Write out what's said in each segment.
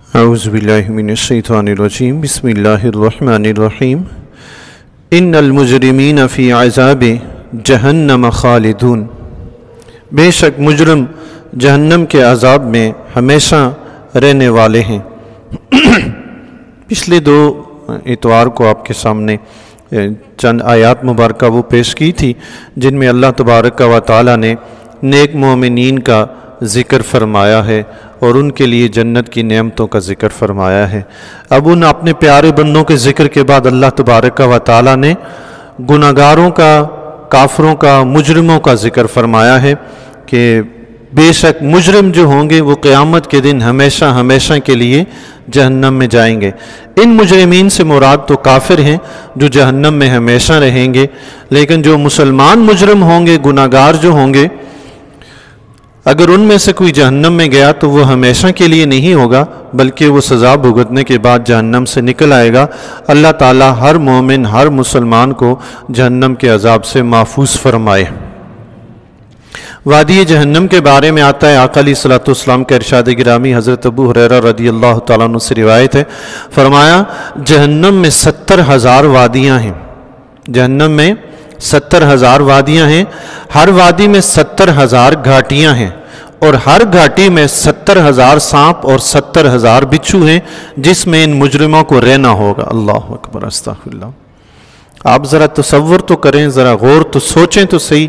اعوذ باللہ من الشیطان الرجیم بسم اللہ الرحمن الرحیم ان المجرمین فی عذاب جہنم خالدون، بے شک مجرم جہنم کے عذاب میں ہمیشہ رہنے والے ہیں۔ پچھلے دو اتوار کو آپ کے سامنے چند آیات مبارکہ وہ پیش کی تھی جن میں اللہ تبارک و تعالی نے نیک مومنین کا ذکر فرمایا ہے اور ان کے لیے جنت کی نعمتوں کا ذکر فرمایا ہے۔ اب ان اپنے پیارے بندوں کے ذکر کے بعد اللہ تبارک و تعالی نے گناہگاروں کا، کافروں کا، مجرموں کا ذکر فرمایا ہے کہ بے شک مجرم جو ہوں گے وہ قیامت کے دن ہمیشہ ہمیشہ کے لیے جہنم میں جائیں گے۔ ان مجرمین سے مراد تو کافر ہیں جو جہنم میں ہمیشہ رہیں گے، لیکن جو مسلمان مجرم ہوں گے، گناہگار جو ہوں گے، اگر ان میں سے کوئی جہنم میں گیا تو وہ ہمیشہ کے لیے نہیں ہوگا، بلکہ وہ سزا بھگتنے کے بعد جہنم سے نکل آئے گا۔ اللہ تعالیٰ ہر مومن، ہر مسلمان کو جہنم کے عذاب سے محفوظ فرمائے۔ وادی جہنم کے بارے میں آتا ہے، آقا علیہ الصلوۃ والسلام کا ارشاد گرامی حضرت ابو ہریرہ رضی اللہ تعالیٰ عنہ سے روایت ہے، فرمایا جہنم میں 70,000 وادیاں ہیں۔ جہنم میں 70,000 وادیاں ہیں، ہر وادی میں 70,000 گھاٹیاں ہیں، اور ہر گھاٹی میں 70,000 سانپ اور 70,000 بچھو ہیں جس میں ان مجرموں کو رہنا ہوگا۔ اللہ اکبر، استغفر اللہ۔ آپ ذرا تصور تو کریں، ذرا غور تو سوچیں تو صحیح،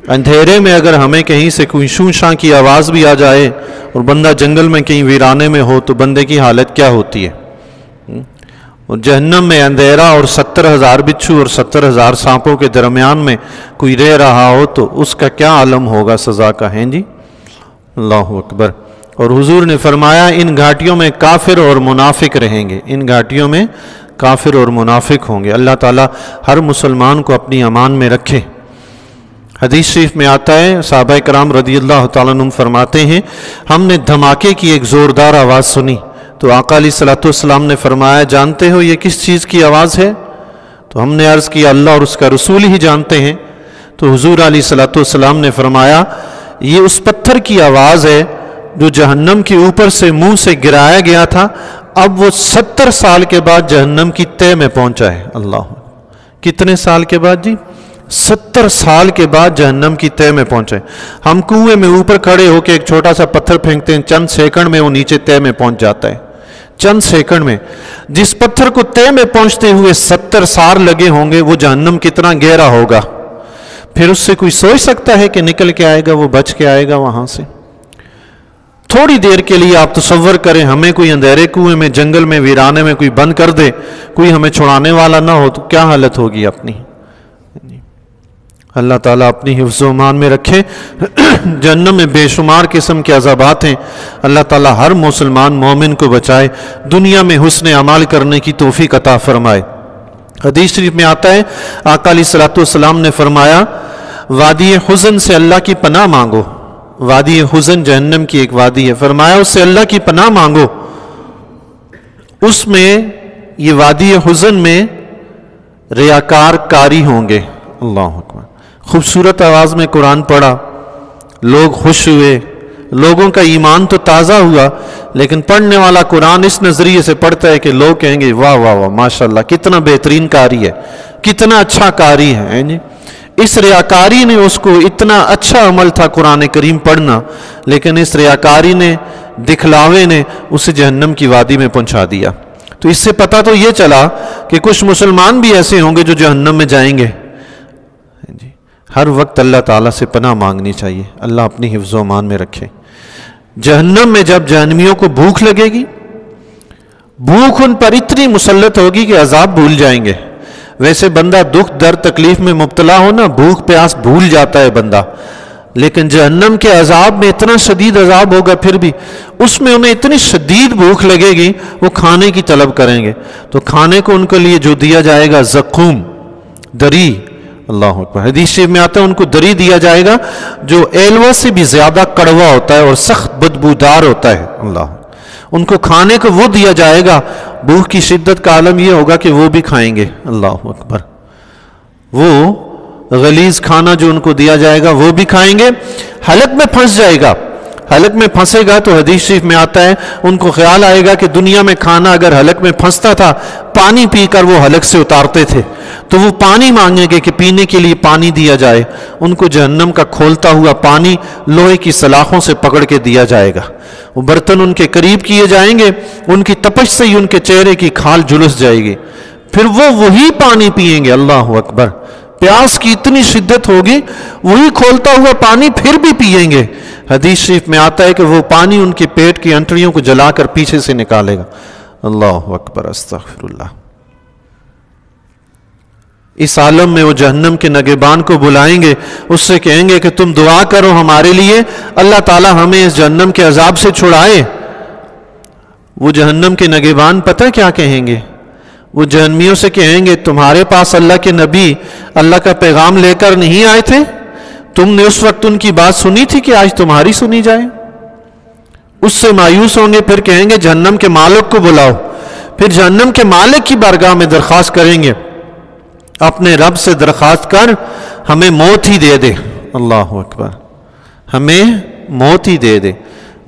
اندھیرے میں اگر ہمیں کہیں سے کوئی شوں شاں کی آواز بھی آ جائے اور بندہ جنگل میں کہیں ویرانے میں ہو تو بندے کی حالت کیا ہوتی ہے؟ اور جہنم میں اندھیرا اور 70,000 بچھو اور 70,000 سانپوں کے درمیان میں کوئی رہ رہا ہو تو اس کا کیا عالم ہوگا سزا کا، ہیں جی؟ اللہ اکبر۔ اور حضور نے فرمایا ان گھاٹیوں میں کافر اور منافق رہیں گے، ان گھاٹیوں میں کافر اور منافق ہوں گے۔ اللہ تعالیٰ ہر مسلمان کو اپنی امان میں رکھے۔ حدیث شریف میں آتا ہے، صحابہ کرام رضی اللہ تعالیٰ عنہ فرماتے ہیں ہم نے دھماکے کی ایک زوردار آواز سنی تو آقا علیہ الصلوۃ والسلام نے فرمایا جانتے ہو یہ کس چیز کی آواز ہے؟ تو ہم نے عرض کیا اللہ اور اس کا رسول ہی جانتے ہیں۔ تو حضور علیہ الصلوۃ والسلام نے فرمایا یہ اس پتھر کی آواز ہے جو جہنم کے اوپر سے منہ سے گرایا گیا تھا، اب وہ 70 سال کے بعد جہنم کی تہہ میں پہنچا ہے۔ اللہ، کتنے سال کے بعد جی؟ 70 سال کے بعد جہنم کی تہہ میں پہنچے۔ ہم کنویں میں اوپر کھڑے ہو کے ایک چھوٹا سا پتھر پھینکتے ہیں، چند سیکنڈ میں وہ نیچے تہہ میں پہنچ جاتا ہے، چند سیکنڈ میں۔ جس پتھر کو تہہ میں پہنچتے ہوئے 70 سال لگے ہوں گے وہ جہنم کتنا گہرا ہوگا؟ پھر اس سے کوئی سوچ سکتا ہے کہ نکل کے آئے گا، وہ بچ کے آئے گا وہاں سے؟ تھوڑی دیر کے لیے آپ تصور کریں ہمیں کوئی اندھیرے کنویں میں، جنگل میں، ویرانے میں کوئی بند کر دے، کوئی ہمیں چھڑانے والا نہ ہو تو کیا حالت ہوگی اپنی؟ اللہ تعالیٰ اپنی حفظ و امان میں رکھے۔ جہنم میں بے شمار قسم کے عذابات ہیں، اللہ تعالیٰ ہر مسلمان مومن کو بچائے، دنیا میں حسن اعمال کرنے کی توفیق عطا فرمائے۔ حدیث شریف میں آتا ہے آقا علیہ الصلوۃ والسلام نے فرمایا وادی حزن سے اللہ کی پناہ مانگو۔ وادی حزن جہنم کی ایک وادی ہے، فرمایا اس سے اللہ کی پناہ مانگو۔ اس میں، یہ وادی حزن میں ریاکار کاری ہوں گے۔ اللہ اکبر۔ خوبصورت آواز میں قرآن پڑھا، لوگ خوش ہوئے، لوگوں کا ایمان تو تازہ ہوا، لیکن پڑھنے والا قرآن اس نظریے سے پڑھتا ہے کہ لوگ کہیں گے واہ واہ واہ ماشاءاللہ کتنا بہترین قاری ہے، کتنا اچھا قاری ہے جی۔ اس ریاکاری نے اس کو، اتنا اچھا عمل تھا قرآن کریم پڑھنا، لیکن اس ریاکاری نے، دکھلاوے نے اسے جہنم کی وادی میں پہنچا دیا۔ تو اس سے پتہ تو یہ چلا کہ کچھ مسلمان بھی ایسے ہوں گے جو جہنم میں جائیں گے۔ ہر وقت اللہ تعالیٰ سے پناہ مانگنی چاہیے، اللہ اپنی حفظ و امان میں رکھے۔ جہنم میں جب جہنمیوں کو بھوک لگے گی، بھوک ان پر اتنی مسلط ہوگی کہ عذاب بھول جائیں گے۔ ویسے بندہ دکھ درد تکلیف میں مبتلا ہو نا، بھوک پیاس بھول جاتا ہے بندہ، لیکن جہنم کے عذاب میں اتنا شدید عذاب ہوگا، پھر بھی اس میں انہیں اتنی شدید بھوک لگے گی وہ کھانے کی طلب کریں گے، تو کھانے کو ان کے لیے جو دیا جائے گا زقوم، دری۔ اللہ اکبر۔ حدیث شریف میں آتا ہے ان کو دری دیا جائے گا جو ایلوا سے بھی زیادہ کڑوا ہوتا ہے اور سخت بدبودار ہوتا ہے۔ اللہ، ان کو کھانے کو وہ دیا جائے گا، بھوک کی شدت کا عالم یہ ہوگا کہ وہ بھی کھائیں گے۔ اللہ اکبر۔ وہ غلیظ کھانا جو ان کو دیا جائے گا وہ بھی کھائیں گے، حلق میں پھنس جائے گا۔ حلق میں پھنسے گا تو حدیث شریف میں آتا ہے ان کو خیال آئے گا کہ دنیا میں کھانا اگر حلق میں پھنستا تھا پانی پی کر وہ حلق سے اتارتے تھے، تو وہ پانی مانگیں گے کہ پینے کے لیے پانی دیا جائے، ان کو جہنم کا کھولتا ہوا پانی لوہے کی سلاخوں سے پکڑ کے دیا جائے گا، وہ برتن ان کے قریب کیے جائیں گے، ان کی تپش سے ہی ان کے چہرے کی کھال جلس جائے گی، پھر وہ وہی پانی پئیں گے۔ اللہ اکبر، پیاس کی اتنی شدت ہوگی وہی کھولتا ہوا پانی پھر بھی پئیں گے۔ حدیث شریف میں آتا ہے کہ وہ پانی ان کے پیٹ کی انتڑیوں کو جلا کر پیچھے سے نکالے گا۔ اللہ اکبر، استغفر اللہ۔ اس عالم میں وہ جہنم کے نگہبان کو بلائیں گے، اس سے کہیں گے کہ تم دعا کرو ہمارے لیے، اللہ تعالی ہمیں اس جہنم کے عذاب سے چھڑائے۔ وہ جہنم کے نگہبان پتہ کیا کہیں گے؟ وہ جہنمیوں سے کہیں گے تمہارے پاس اللہ کے نبی اللہ کا پیغام لے کر نہیں آئے تھے؟ تم نے اس وقت ان کی بات سنی تھی کہ آج تمہاری سنی جائے؟ اس سے مایوس ہوں گے، پھر کہیں گے جہنم کے مالک کو بلاؤ، پھر جہنم کے مالک کی بارگاہ میں درخواست کریں گے، اپنے رب سے درخواست کر ہمیں موت ہی دے دے۔ اللہ اکبر، ہمیں موت ہی دے دے۔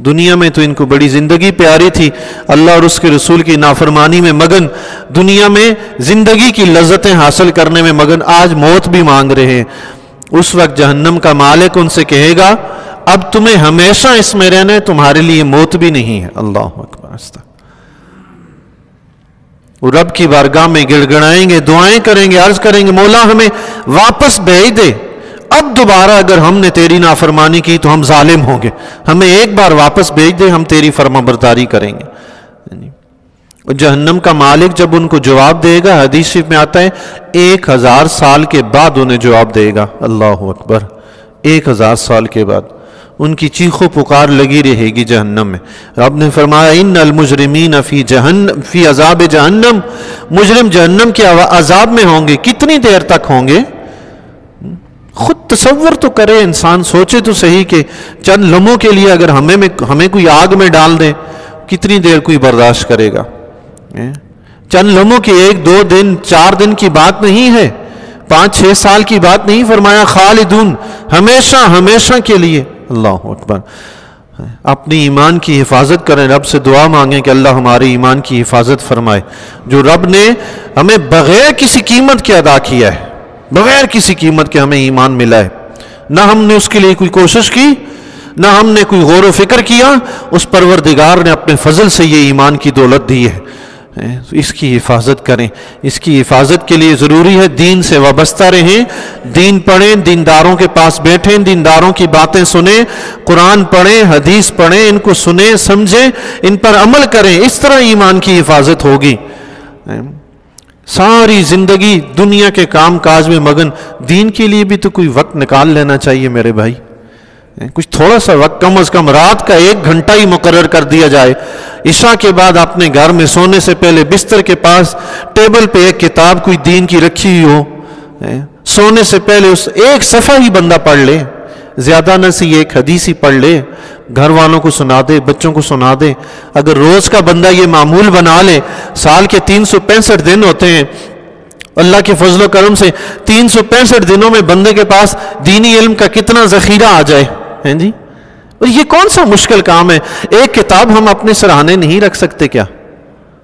دنیا میں تو ان کو بڑی زندگی پیاری تھی، اللہ اور اس کے رسول کی نافرمانی میں مگن، دنیا میں زندگی کی لذتیں حاصل کرنے میں مگن، آج موت بھی مانگ رہے ہیں۔ اس وقت جہنم کا مالک ان سے کہے گا اب تمہیں ہمیشہ اس میں رہنا ہے، تمہارے لیے موت بھی نہیں ہے۔ اللہ اکبر، وہ رب کی بارگاہ میں گڑ گڑائیں گے، دعائیں کریں گے، عرض کریں گے مولا ہمیں واپس بھیج دے، اب دوبارہ اگر ہم نے تیری نافرمانی کی تو ہم ظالم ہوں گے، ہمیں ایک بار واپس بھیج دے، ہم تیری فرما برداری کریں گے۔ جہنم کا مالک جب ان کو جواب دے گا، حدیث شریف میں آتا ہے 1000 سال کے بعد انہیں جواب دے گا۔ اللہ اکبر، 1000 سال کے بعد ان کی چیخ و پکار لگی رہے گی جہنم میں۔ رب نے فرمایا ان المجرمین فی عذاب جہنم، مجرم جہنم کے عذاب میں ہوں گے۔ کتنی دیر تک ہوں گے؟ خود تصور تو کرے انسان، سوچے تو صحیح کہ چند لمحوں کے لیے اگر ہمیں کوئی آگ میں ڈال دیں کتنی دیر کوئی برداشت کرے گا؟ چند لمحوں کی، 1 2 دن 4 دن کی بات نہیں ہے، 5 6 سال کی بات نہیں، فرمایا خالدون، ہمیشہ ہمیشہ کے لیے۔ اللہ اکبر، اپنی ایمان کی حفاظت کریں، رب سے دعا مانگیں کہ اللہ ہمارے ایمان کی حفاظت فرمائے، جو رب نے ہمیں بغیر کسی قیمت کے ادا کیا ہے، بغیر کسی قیمت کے ہمیں ایمان ملا ہے، نہ ہم نے اس کے لیے کوئی کوشش کی، نہ ہم نے کوئی غور و فکر کیا، اس پروردگار نے اپنے فضل سے یہ ایمان کی دولت دی ہے۔ اس کی حفاظت کریں، اس کی حفاظت کے لیے ضروری ہے دین سے وابستہ رہیں، دین پڑھیں، دینداروں کے پاس بیٹھیں، دینداروں کی باتیں سنیں، قرآن پڑھیں، حدیث پڑھیں، ان کو سنیں سمجھیں، ان پر عمل کریں، اس طرح ایمان کی حفاظت ہوگی۔ ساری زندگی دنیا کے کام کاج میں مگن، دین کے لیے بھی تو کوئی وقت نکال لینا چاہیے میرے بھائی، کچھ تھوڑا سا وقت، کم از کم رات کا 1 گھنٹہ ہی مقرر کر دیا جائے، عشاء کے بعد اپنے گھر میں سونے سے پہلے بستر کے پاس ٹیبل پہ ایک کتاب کوئی دین کی رکھی ہوئی ہو، سونے سے پہلے اس 1 صفحہ ہی بندہ پڑھ لے، زیادہ نہ سی 1 حدیث ہی پڑھ لے، گھر والوں کو سنا دے، بچوں کو سنا دے۔ اگر روز کا بندہ یہ معمول بنا لے، سال کے 365 دن ہوتے ہیں، اللہ کے فضل و کرم سے 365 دنوں میں بندے کے پاس دینی علم کا کتنا ذخیرہ آ جائے ہیں جی، اور یہ کون سا مشکل کام ہے؟ 1 کتاب ہم اپنے سراہانے نہیں رکھ سکتے کیا؟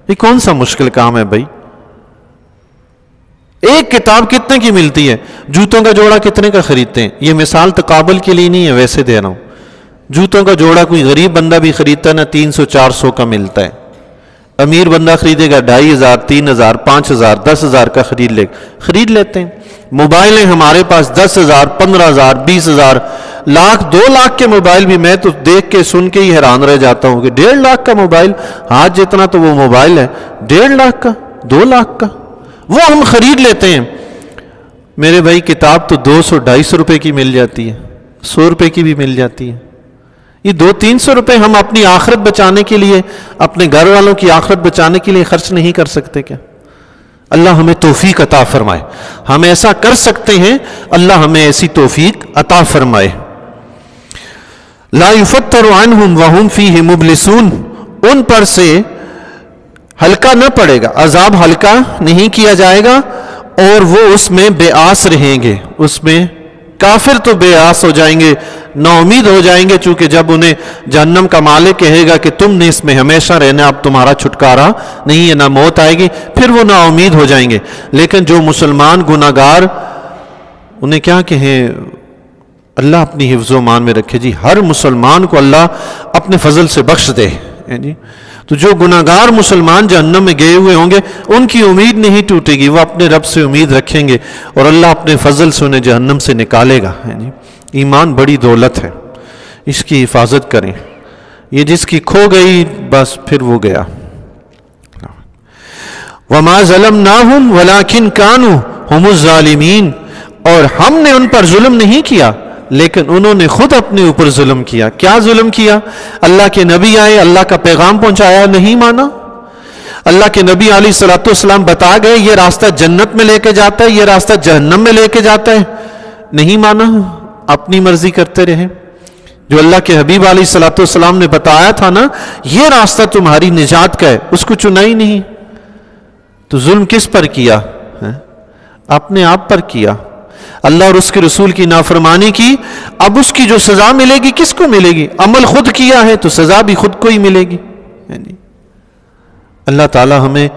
یہ کون سا مشکل کام ہے بھائی؟ 1 کتاب کتنے کی ملتی ہے؟ جوتوں کا جوڑا کتنے کا خریدتے ہیں؟ یہ مثال تقابل کے لیے نہیں ہے، ویسے دے رہا ہوں۔ جوتوں کا جوڑا کوئی غریب بندہ بھی خریدتا ہے نا 300 400 کا ملتا ہے، امیر بندہ خریدے گا 2500 3000 5000 10000 کا خرید لیتے ہیں۔ موبائلیں ہمارے پاس 10000 15000 20000 لاکھ 2 لاکھ کے موبائل بھی، میں تو دیکھ کے سن کے ہی حیران رہ جاتا ہوں کہ 1.5 لاکھ کا موبائل، ہاتھ جتنا تو وہ موبائل ہے، 1.5 لاکھ کا 2 لاکھ کا وہ ہم خرید لیتے ہیں۔ میرے بھائی کتاب تو 200 250 روپے کی مل جاتی ہے، 100 روپے کی بھی مل جاتی ہے۔ یہ 200-300 روپے ہم اپنی آخرت بچانے کے لیے، اپنے گھر والوں کی آخرت بچانے کے لیے خرچ نہیں کر سکتے کیا؟ اللہ ہمیں توفیق عطا فرمائے، ہم ایسا کر سکتے ہیں، اللہ ہمیں ایسی توفیق عطا فرمائے۔ لا یفتر عنہم وہم فیہ مبلسون، ان پر سے ہلکا نہ پڑے گا، عذاب ہلکا نہیں کیا جائے گا، اور وہ اس میں بے آس رہیں گے، اس میں کافر تو بے آس ہو جائیں گے، نا امید ہو جائیں گے، چونکہ جب انہیں جہنم کا مالک کہے گا کہ تم نے اس میں ہمیشہ رہنا، اب تمہارا چھٹکارا نہیں ہے، نہ موت آئے گی، پھر وہ نا امید ہو جائیں گے۔ لیکن جو مسلمان گناہگار، انہیں کیا کہیں، اللہ اپنی حفظ و امان میں رکھے جی، ہر مسلمان کو اللہ اپنے فضل سے بخش دے جی۔ تو جو گناہگار مسلمان جہنم میں گئے ہوئے ہوں گے، ان کی امید نہیں ٹوٹے گی، وہ اپنے رب سے امید رکھیں گے اور اللہ اپنے فضل سے انہیں جہنم سے نکالے گا جی۔ ایمان بڑی دولت ہے، اس کی حفاظت کریں، یہ جس کی کھو گئی بس پھر وہ گیا۔ وَمَا ظَلَمْنَاهُمْ وَلَكِنْ كَانُوا هُمُ الظَّالِمِينَ، اور ہم نے ان پر ظلم نہیں کیا لیکن انہوں نے خود اپنے اوپر ظلم کیا۔ کیا ظلم کیا؟ اللہ کے نبی آئے، اللہ کا پیغام پہنچایا، نہیں مانا۔ اللہ کے نبی علیہ الصلوۃ والسلام بتا گئے یہ راستہ جنت میں لے کے جاتا ہے، یہ راستہ جہنم میں لے کے جاتا ہے، نہیں مانا، اپنی مرضی کرتے رہے۔ جو اللہ کے حبیب علیہ الصلوۃ والسلام نے بتایا تھا نا یہ راستہ تمہاری نجات کا ہے، اس کو چنا ہی نہیں۔ تو ظلم کس پر کیا؟ اپنے آپ پر کیا۔ اللہ اور اس کے رسول کی نافرمانی کی، اب اس کی جو سزا ملے گی کس کو ملے گی؟ عمل خود کیا ہے تو سزا بھی خود کو ہی ملے گی۔ اللہ تعالی ہمیں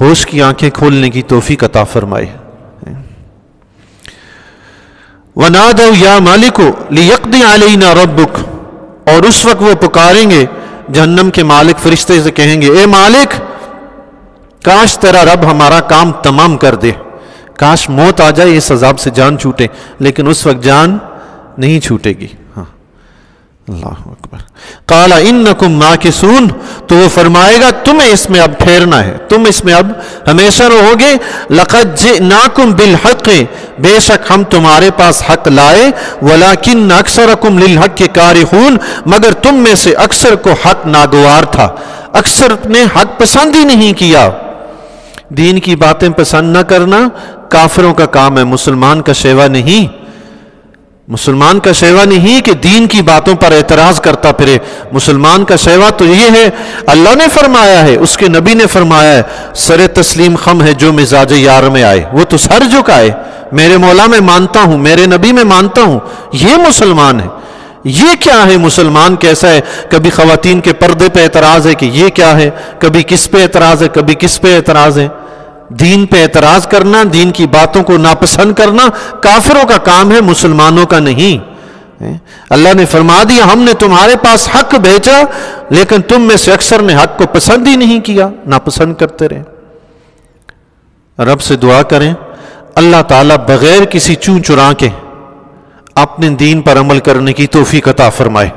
ہوش کی آنکھیں کھولنے کی توفیق عطا فرمائے۔ وَنَادَوْا يَا مَالِكُ لِيَقْضِيَ عَلَيْنَا رَبُّكَ، اور اس وقت وہ پکاریں گے، جہنم کے مالک فرشتے سے کہیں گے، اے مالک کاش تیرا رب ہمارا کام تمام کر دے، کاش موت آ جائے، اس عذاب سے جان چھوٹے، لیکن اس وقت جان نہیں چھوٹے گی۔ ہاں اللہ اکبر۔ قال انکم ماکثون، تو وہ فرمائے گا تمہیں اس میں اب ٹھہرنا ہے، تم اس میں اب ہمیشہ رہو گے۔ لقد جئناکم بالحق، بے شک ہم تمہارے پاس حق لائے، ولکن اکثرکم للحق کارہون، مگر تم میں سے اکثر کو حق ناگوار تھا، اکثر نے حق پسند ہی نہیں کیا۔ دین کی باتیں پسند نہ کرنا کافروں کا کام ہے، مسلمان کا شیوا نہیں۔ مسلمان کا شیوا نہیں کہ دین کی باتوں پر اعتراض کرتا پھرے، مسلمان کا شیوا تو یہ ہے، اللہ نے فرمایا ہے، اس کے نبی نے فرمایا ہے، سر تسلیم خم ہے جو مزاج یار میں آئے، وہ تو سر جھکائے، میرے مولا میں مانتا ہوں، میرے نبی میں مانتا ہوں، یہ مسلمان ہے۔ یہ کیا ہے مسلمان کیسا ہے؟ کبھی خواتین کے پردے پہ اعتراض ہے کہ یہ کیا ہے، کبھی کس پہ اعتراض ہے، کبھی کس پہ اعتراض ہے۔ دین پہ اعتراض کرنا، دین کی باتوں کو ناپسند کرنا کافروں کا کام ہے، مسلمانوں کا نہیں۔ اللہ نے فرما دیا ہم نے تمہارے پاس حق بھیجا لیکن تم میں سے اکثر نے حق کو پسند ہی نہیں کیا، ناپسند کرتے رہے۔ رب سے دعا کریں اللہ تعالیٰ بغیر کسی چوں چرا کے اپنے دین پر عمل کرنے کی توفیق عطا فرمائے۔